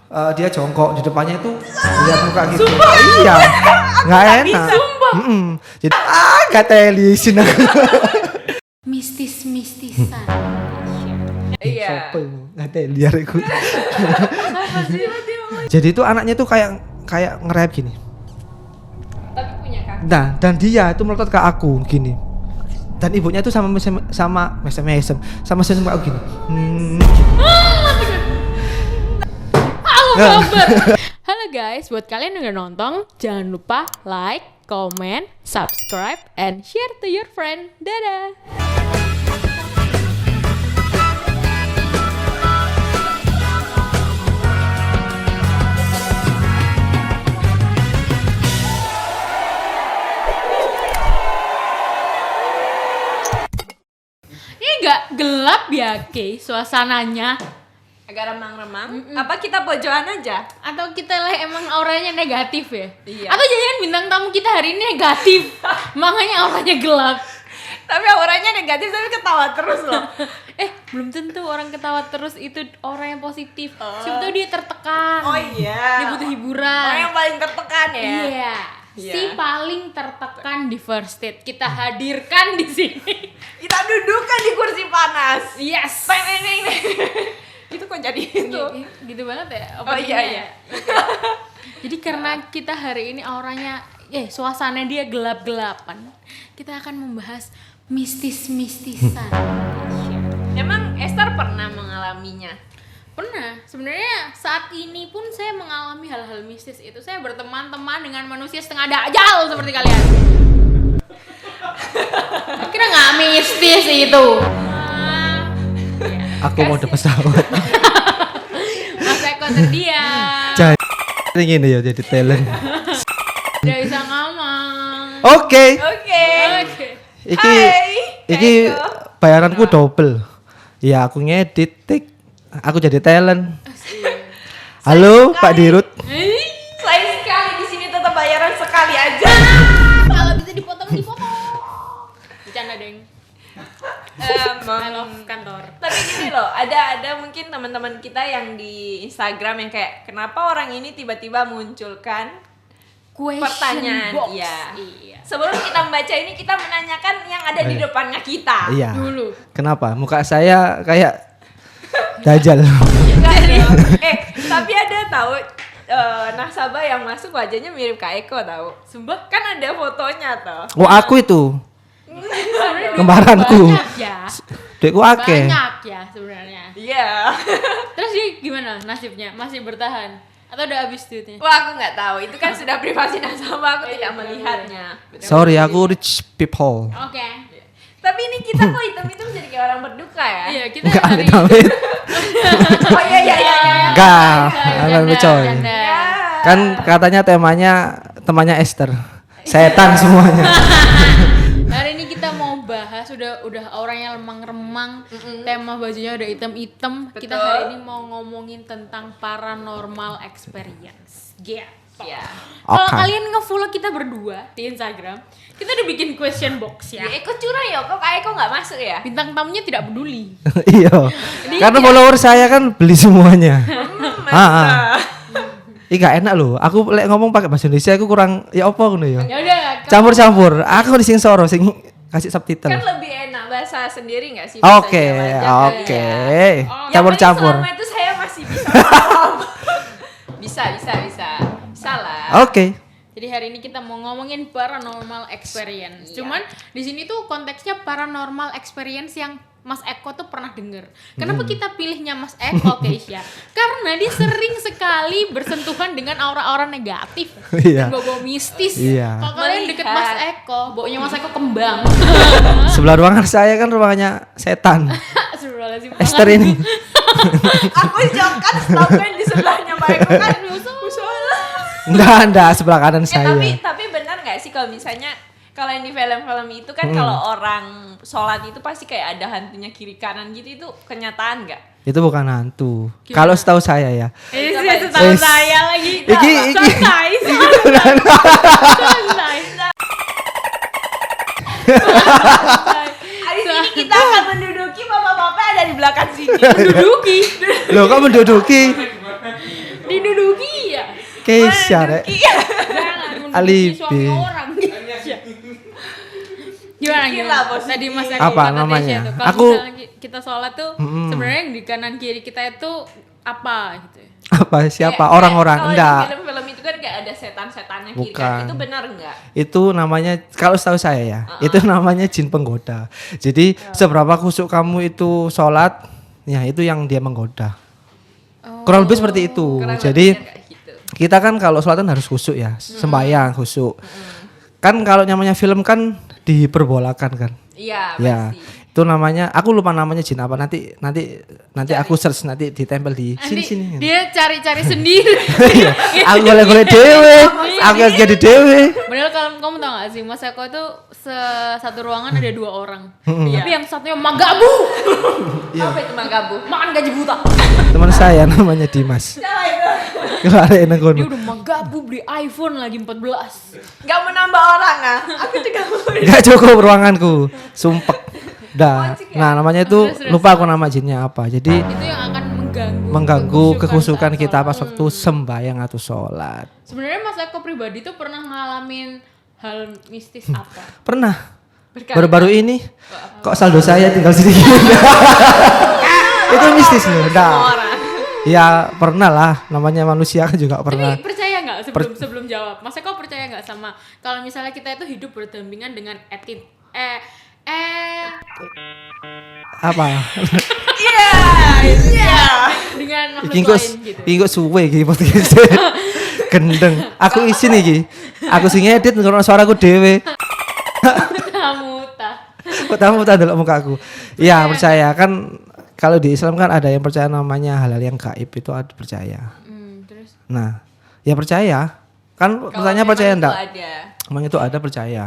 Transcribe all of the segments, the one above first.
dia jongkok di depannya itu lihat muka gitu. Sumpah. Iya. Nggak enak. Sumpah. Jadi nggak telisin aku. Mistis-mistisan. Iya. Sopo nggak teliar aku. Jadi itu anaknya tuh kayak nge-rap gini. Tapi punya kaki. Nah, dan dia itu melotot ke aku gini. Dan ibunya tuh sama senyum aku gini. Halo guys, buat kalian yang udah nonton, jangan lupa like, comment, subscribe, and share to your friend. Dadah! Ini gak gelap ya, Kay, suasananya? Agak remang-remang. Apa kita pojokan aja? Atau kita lah emang auranya negatif ya? Iya. Atau jangan bintang tamu kita hari ini negatif, makanya auranya gelap. Tapi auranya negatif tapi ketawa terus loh. Belum tentu orang ketawa terus itu orang yang positif. Siapa tahu dia tertekan. Oh iya. Dia butuh hiburan. Orang yang paling tertekan ya. Iya. Iya. Si paling tertekan di first date kita hadirkan di sini. Kita dudukkan di kursi panas. Yes. Peng. Itu kok jadi itu? Gitu banget ya. Oh iya. Jadi karena kita hari ini auranya, suasana dia gelap-gelapan, kita akan membahas mistis-mistisan. Emang Esther pernah mengalaminya? Pernah. Sebenarnya saat ini pun saya mengalami hal-hal mistis itu. Saya berteman-teman dengan manusia setengah dajjal seperti kalian. Kira nggak mistis itu? Aku mau ada pesawat. Mas Eko terdiam. Jadi gini ya jadi talent. Udah bisa ngomong. Oke. Iki Hai, Eko. bayaranku double. Ya aku ngedit, tik. Aku jadi talent. Halo Pak Dirut. Selain sekali di sini tetap bayaran sekali aja. Kalau bisa dipotong. Bercanda deng. I love kantor. Tapi gini loh, ada mungkin teman-teman kita yang di Instagram yang kayak kenapa orang ini tiba-tiba munculkan Question pertanyaan. box. Iya. Iya. Sebelum kita membaca ini kita menanyakan yang ada di depannya kita. Iya. Dulu. Kenapa? Muka saya kayak dajjal. Enggak dong. Tapi ada tahu nasabah yang masuk wajahnya mirip Kak Eko tahu. Sumpah kan ada fotonya toh. Wah aku itu kembaranku. Banyak ya. Dekku akeh. Banyak ya sebenarnya. Iya. Terus dia gimana nasibnya? Masih bertahan? Atau udah habis duitnya? Wah aku nggak tahu. Itu kan sudah privasi nasabah. Aku tidak melihatnya. Sorry aku rich people. Oke. Tapi ini kita kok hitam-hitam jadi kayak orang berduka ya? Iya, kita Enggak hari amit-amit. Oh iya. Enggak, Bercanda, coy. bercanda. Kan katanya temanya temannya Esther. Setan semuanya. Hari ini kita mau bahas udah orangnya lemang-remang, tema bajunya udah hitam-hitam. Kita Betul. hari ini mau ngomongin tentang paranormal experience. Gitu. Iya. Kalau Oke. kalian nge-follow kita berdua di Instagram, kita udah bikin question box ya. Ya Eko curang ya, kok Kak Eko nggak masuk ya? Bintang tamunya tidak peduli. Iya. Karena follower saya kan beli semuanya. Ih gak enak loh. Aku lek ngomong pakai bahasa Indonesia aku kurang ya apa ngono ya. Ya udah. Campur-campur. Aku di sing soro sing kasih subtitle. Kan lebih enak bahasa sendiri nggak sih? Bisa Oke, jawab aja. oke. Yang Campur-campur. penting selama itu saya masih bisa paham. bisa lah. Oke. Jadi hari ini kita mau ngomongin paranormal experience. Iya. Cuman di sini tuh konteksnya paranormal experience yang Mas Eko tuh pernah denger. Kenapa kita pilihnya Mas Eko, Keisha? Karena dia sering sekali bersentuhan dengan aura-aura negatif Iya. dan bau-bau mistis. Iya. Kalau kalian deket Melihat. Mas Eko, baunya Mas Eko kembang. Sebelah ruangan saya kan ruangannya setan. Astagfirullahaladzim. Esther ini. Aku kan stopnya di sebelahnya Mbak Eko kan musola. Enggak, sebelah kanan saya. Tapi benar nggak sih kalau misalnya kalau yang di film-film itu kan kalau orang sholat itu pasti kayak ada hantunya kiri kanan gitu, itu kenyataan nggak? Itu bukan hantu. Kalau setahu saya ya. Setahu Wes. saya lagi. Iki Santai. Hari ini kita akan menduduki bapak-bapak yang ada di belakang sini. Menduduki. Loh kok menduduki? Di Diduduki ya. Keisha rek. Jangan Alibi. menduduki suami orang. Gimana Gila, bos. tadi Mas Eko Apa kata namanya? Tesya tuh, kalau Aku- misalnya kita sholat tuh sebenarnya yang di kanan kiri kita itu apa gitu ya? Apa siapa? Kayak- Orang-orang kalau enggak. di film-film itu kan kayak ada setan-setannya kiri Bukan. kan. Itu benar enggak? Itu namanya kalau setahu saya ya, itu namanya jin penggoda. Jadi seberapa khusyuk kamu itu sholat, ya itu yang dia menggoda. Kurang lebih seperti itu. Kurang Jadi lebihnya kayak gitu. kita kan kalau sholat kan harus khusyuk ya, sembahyang khusyuk. Kan kalau namanya film kan diperbolakan kan. Iya, Ya, pasti. itu namanya. Aku lupa namanya jin apa. Nanti aku search nanti ditempel di Nanti sini. dia cari-cari sendiri. Iya, aku golek-golek dewe, aku harus jadi dewe. Padahal kalau kamu tau gak sih, Mas Eko itu satu ruangan ada 2 orang. Tapi yang satunya magabu. Apa itu Manggabu? Makan gaji buta. Teman saya namanya Dimas. Siapa itu? Kalau ada yang Dia ngono. udah magabu beli iPhone lagi 14. Gak menambah orang ah. Aku juga mau. Gak cukup ruanganku, sumpek. Dah. Wajib ya? Nah, namanya itu Terus. lupa aku nama jinnya apa. Jadi Itu yang akan mengganggu kekhusyukan saat kita sholat. pas waktu sembahyang atau sholat. Sebenarnya Mas Eko pribadi tuh pernah ngalamin hal mistis apa? Pernah. Berkali- Baru-baru ini kok saldo saya tinggal sedikit. Itu mistis loh. Dah. Orang. Ya pernah lah, namanya manusia kan juga pernah. Tapi percaya nggak sebelum jawab? Mas Eko percaya nggak sama kalau misalnya kita itu hidup berdampingan dengan Apa? Iya. dengan makhluk Iki kok lain gitu? iki kok suwe iki podcast. Gendeng. Aku isin iki. Aku sing ngedit ngono suaraku dhewe. Kamu tak. Kok tamu tak delok mukaku. Iya, percaya kan kalau di Islam kan ada yang percaya namanya hal-hal yang gaib itu ada percaya. Terus Nah, ya percaya. Kan Kalau pertanyaan memang percaya itu enggak? ada. Emang itu ada percaya.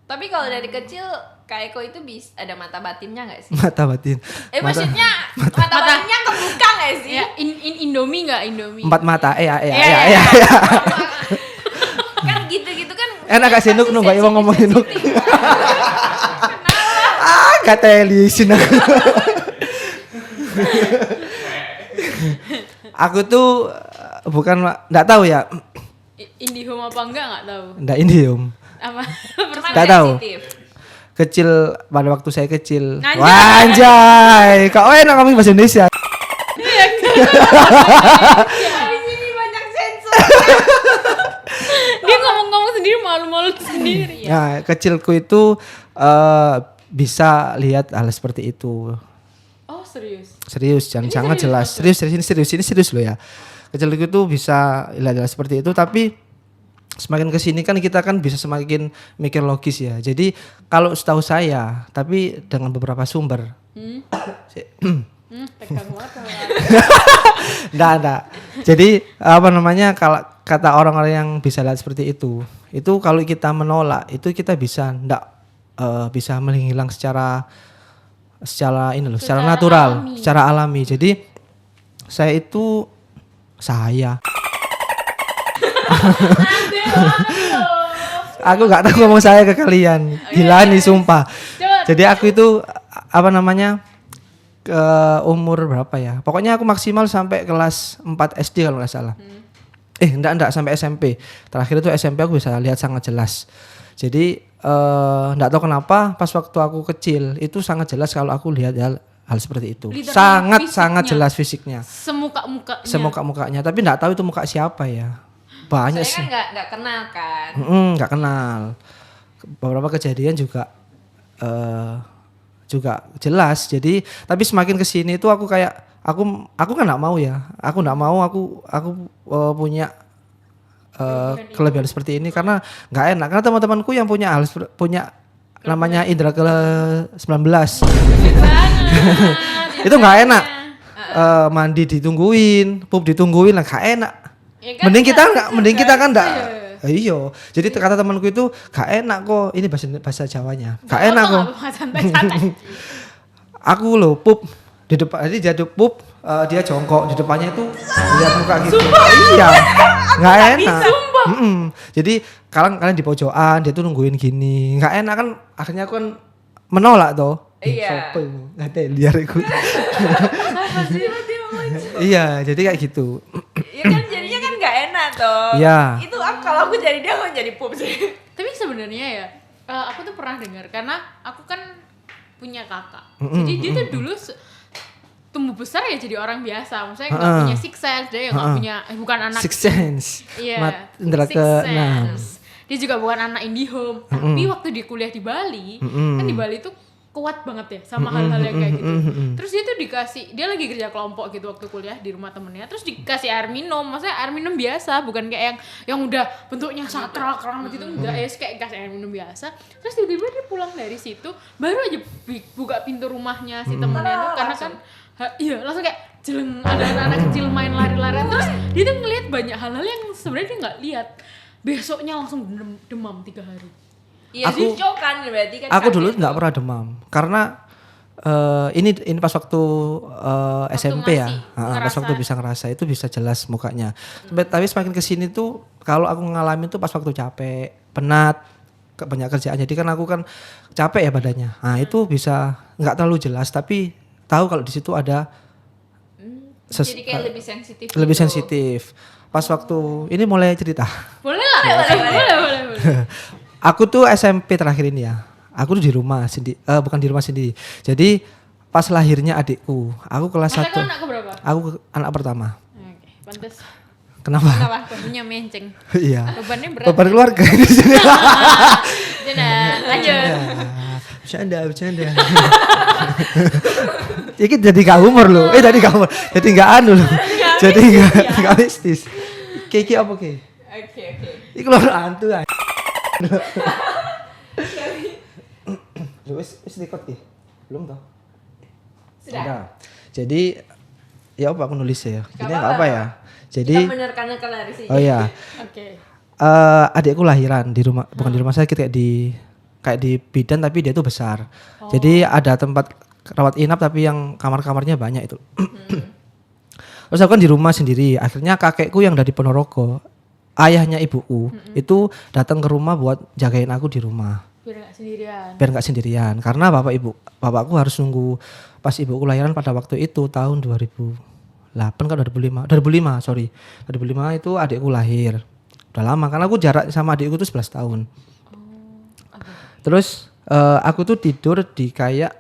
Tapi kalau dari kecil Kak Eko itu bisa ada mata batinnya nggak sih? Mata batin. Maksudnya mata batinnya kebuka nggak sih? ya Indomie nggak Indomie? Empat mata. Iya. Kan gitu-gitu kan. Enak gak sih Nuk nunggu Iwang ngomongin Nuk. Kata Elisin aku. Aku tuh bukan enggak tahu ya. Indihome apa enggak tahu. Enggak Indium. Apa? Cuman Nggak tahu. sensitif. Kecil pada waktu saya kecil. Anjay. Wah, anjay. Kau enak ngomong bahasa Indonesia. Di sini banyak sensor. Dia ngomong-ngomong sendiri malu-malu sendiri ya. Nah, kecilku itu bisa lihat hal seperti itu. Oh serius? Serius, jangan jelas. Serius ini serius loh ya. Kecilku itu bisa lihat hal seperti itu, tapi semakin kesini kan kita kan bisa semakin mikir logis ya. Jadi kalau setahu saya, tapi dengan beberapa sumber. Tegang banget sama Enggak. Jadi apa namanya kalau kata orang-orang yang bisa lihat seperti itu kalau kita menolak itu kita bisa bisa menghilang secara natural, alami. secara alami. Jadi saya aku nggak tahu ngomong saya ke kalian. Gila nih sumpah. Coba. Jadi aku itu apa namanya ke umur berapa ya? Pokoknya aku maksimal sampai kelas 4 SD kalau nggak salah. Enggak sampai SMP. Terakhir itu SMP aku bisa lihat sangat jelas. Jadi enggak tahu kenapa pas waktu aku kecil itu sangat jelas kalau aku lihat hal seperti itu. Literally Sangat fisiknya. jelas fisiknya. Semuka-mukanya. Semuka-mukanya, tapi enggak tahu itu muka siapa ya. Banyak Saya sih. kan nggak kenal kan. Nggak kenal. Beberapa kejadian juga jelas. Jadi tapi semakin kesini itu aku kayak aku kan nggak mau ya. Aku nggak mau aku punya kelebihan seperti ini karena nggak enak. Karena teman-temanku yang punya namanya indra ke 19 itu nggak enak. Mandi ditungguin, pup ditungguin lah nggak enak. Ya kan, Mending kita kan enggak. Iyo. Jadi kata temanku itu gak enak kok. Ini bahasa Jawanya. Gak enak kok. Santai-santai. Aku loh pup di depan. Jadi dia pup dia jongkok di depannya itu lihat muka gitu. Iya. Gak enak. Jadi kalian di pojokan dia tuh nungguin gini. Gak enak kan akhirnya aku kan menolak toh. Iya. Sopo nggak liar aku. Iya, jadi kayak gitu. Ya kan jadinya kan nggak enak toh. Iya. Itu kalau aku jadi dia aku jadi pup sih. Tapi sebenarnya ya, aku tuh pernah dengar karena aku kan punya kakak. Jadi dia tuh dulu tumbuh besar ya jadi orang biasa. Maksudnya nggak punya six sense, dia nggak punya bukan anak Six sense. Iya. Indra Six ke-6. sense. Dia juga bukan anak IndiHome. Tapi waktu dia kuliah di Bali, kan di Bali tuh kuat banget ya sama hal-hal yang kayak gitu. Terus dia tuh dia lagi kerja kelompok gitu waktu kuliah di rumah temennya. Terus dikasih air minum, maksudnya air minum biasa, bukan kayak yang udah bentuknya sakral keramat gitu, enggak ya, kayak kasih air minum biasa. Terus tiba-tiba dia pulang dari situ, baru aja buka pintu rumahnya si temennya tuh karena kan iya langsung kayak jeleng, ada anak-anak kecil main lari-lari. Terus dia tuh ngeliat banyak hal-hal yang sebenarnya dia nggak lihat. Besoknya langsung demam 3 hari. Iya Aku- shock kan berarti kan. Aku kaget dulu tuh. nggak pernah demam karena ini pas waktu SMP ya, pas ngerasa. waktu bisa ngerasa itu bisa jelas mukanya. Tapi semakin kesini tuh kalau aku ngalamin tuh pas waktu capek, penat, banyak kerjaan. Jadi kan aku kan capek ya badannya. Nah itu bisa nggak terlalu jelas tapi tahu kalau di situ ada Jadi kayak lebih sensitif. lebih gitu. sensitif. Pas waktu ini mulai cerita. Boleh lah, boleh. Aku tuh SMP terakhir ini ya. Aku tuh di rumah sendiri, bukan di rumah sendiri. Jadi pas lahirnya adikku, aku kelas Masa 1. kan anak keberapa? Aku anak pertama. Oke, pantes. Kenapa? Kenapa? Bahunya menceng. Iya. Bebannya berat. Beban keluarga di sini. Lanjut. Bercanda. Ini jadi gak humor loh. Jadi gak humor. Jadi gak anu loh. Jadi gak mistis. Kiki apa ki? Oke. Ini keluar hantu aja. Lu wis record ki? Belum toh? Sudah. Jadi ya apa aku nulis ya? Ini Gak enggak apa-apa. apa ya. Jadi Kita benarkan Clarissa. oh ya, Oke. adikku lahiran di rumah, bukan di rumah sakit, kayak di bidan tapi dia tuh besar. Jadi ada tempat rawat inap tapi yang kamar-kamarnya banyak itu. Terus aku kan di rumah sendiri. Akhirnya kakekku yang dari Ponorogo, ayahnya ibuku, itu datang ke rumah buat jagain aku di rumah. Biar nggak sendirian. Biar nggak sendirian. Karena bapakku harus nunggu pas ibuku lahiran pada waktu itu tahun 2008 kan 2005 sorry 2005 itu adikku lahir. Udah lama karena aku jarak sama adikku tuh 11 tahun. Terus aku tuh tidur di kayak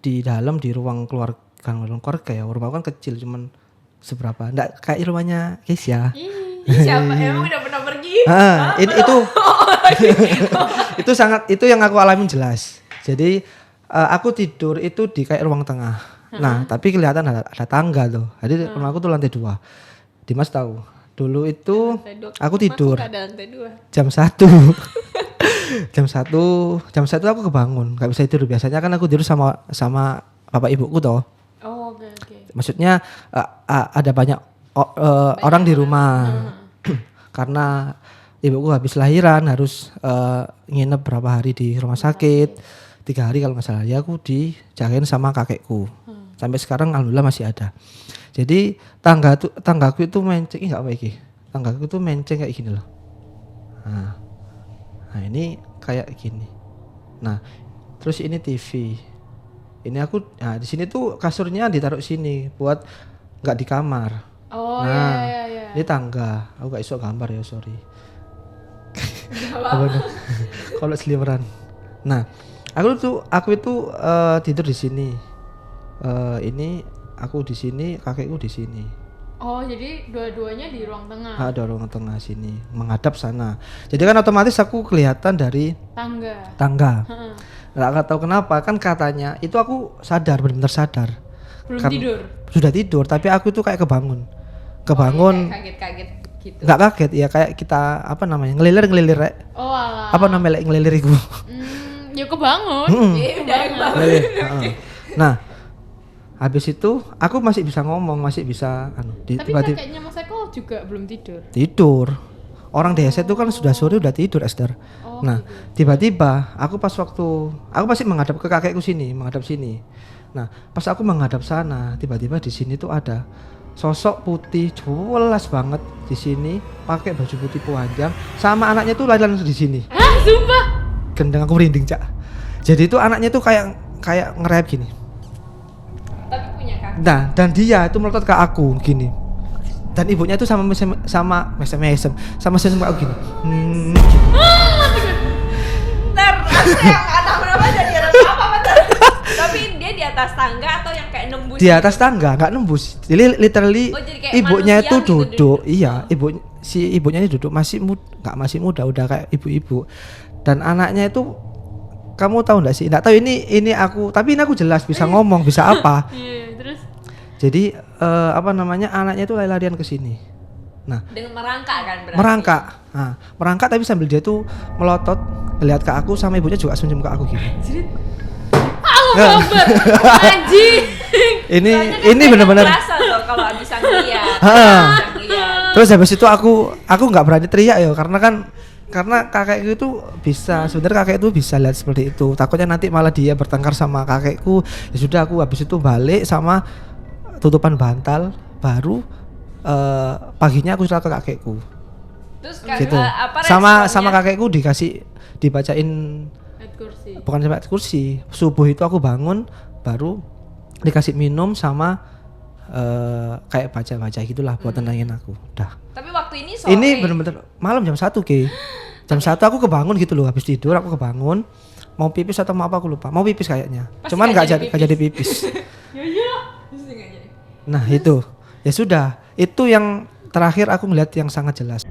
di dalam di ruang keluarga ya. Rumah aku kan kecil cuman seberapa. Enggak kayak rumahnya Keisha. Siapa? Emang udah pernah pergi? Itu yang aku alamin jelas. Jadi aku tidur itu di kayak ruang tengah. Nah, tapi kelihatan ada tangga tuh. Jadi rumah aku tuh lantai 2. Dimas tahu. Dulu itu aku tidur Ada lantai 2. jam 1. jam 1 aku kebangun, nggak bisa tidur. Biasanya kan aku tidur sama bapak ibuku toh. Oh, oke. Maksudnya ada banyak orang di rumah. Karena ibuku habis lahiran harus nginep berapa hari di rumah sakit. 3 hari kalau nggak salah. Ya aku dijagain sama kakekku. Sampai sekarang alhamdulillah masih ada. Jadi tanggaku itu menceng, enggak apa iki. Tanggaku itu menceng kayak gini loh. Nah, ini kayak gini. Nah, terus ini TV. Ini di sini tuh kasurnya ditaruh sini buat nggak di kamar. Oh, Nah, iya. ini tangga. Aku gak iso gambar ya, sorry. Kalau seliweran. Nah, aku itu tidur di sini. Ini aku di sini, kakekku di sini. Oh, jadi dua-duanya di ruang tengah. Ada ruang tengah sini, menghadap sana. Jadi kan otomatis aku kelihatan dari tangga. Nggak tahu kenapa, kan katanya itu aku sadar, benar-benar sadar. Belum Kan- tidur. Sudah tidur, tapi aku itu kayak kebangun. Kaget-kaget gitu. Nggak kaget ya, kayak kita apa namanya, ngelilir rek. Oh, alah. Apa namanya ngelilir iku? Ya kebangun. Ngelilir. Heeh. Nah, habis itu aku masih bisa ngomong, masih bisa Tapi tiba-tiba kakeknya Mas Eko juga belum tidur. tidur. Orang desa itu kan sudah sore udah tidur, Esther. Nah, tiba-tiba aku masih menghadap ke kakekku sini, menghadap sini. Nah, pas aku menghadap sana, tiba-tiba di sini tuh ada sosok putih jelas banget di sini, pakai baju putih panjang, sama anaknya tuh lari di sini. Hah, sumpah? Gendeng aku merinding, Cak. Jadi itu anaknya tuh kayak ngerayap gini. Tapi punya kaki. Nah, dan dia itu melotot ke aku gini. Dan ibunya itu sama senyum aku gini. Ntar aku yang anak berapa jadi apa bentar. Tapi dia di atas tangga atau yang kayak nembus? Di atas tangga, nggak nembus. Jadi literally Oh, jadi kayak ibunya manusia itu gitu duduk. duduk. Iya, ibunya ini duduk masih muda, udah kayak ibu-ibu. Dan anaknya itu kamu tahu enggak sih? Enggak tahu ini aku, tapi ini aku jelas bisa ngomong, bisa apa. Iya, terus Jadi anaknya itu lari-larian ke sini. Nah, Dengan merangkak kan berarti. merangkak. Nah, merangkak tapi sambil dia tuh melotot lihat ke aku sama ibunya juga senyum ke aku gini. Nah, anjing. Soalnya kan ini kayak benar-benar. kerasa loh kalau bisa ngeliat. Heeh. Bisa ngeliat. Terus habis itu aku nggak berani teriak ya karena kakekku itu bisa sebenarnya kakek itu bisa lihat seperti itu. Takutnya nanti malah dia bertengkar sama kakekku. Ya sudah aku habis itu balik sama tutupan bantal baru paginya aku cerita ke kakekku. Terus kan Gitu. apa Sama responnya? kakekku dibacain kursi. bukan sampai kursi. Subuh itu aku bangun baru dikasih minum sama kayak baca-baca gitulah buat tenangin aku. Udah. Tapi waktu ini sore. Ini bener-bener malam jam 1 Ki. Jam 1 aku kebangun gitu loh, habis tidur aku kebangun mau pipis atau mau apa aku lupa. Mau pipis kayaknya. Pasti Cuman nggak nggak jadi pipis. Ya iyalah. Pasti nggak jadi. Nah, itu. Ya sudah. Itu yang terakhir aku ngeliat yang sangat jelas.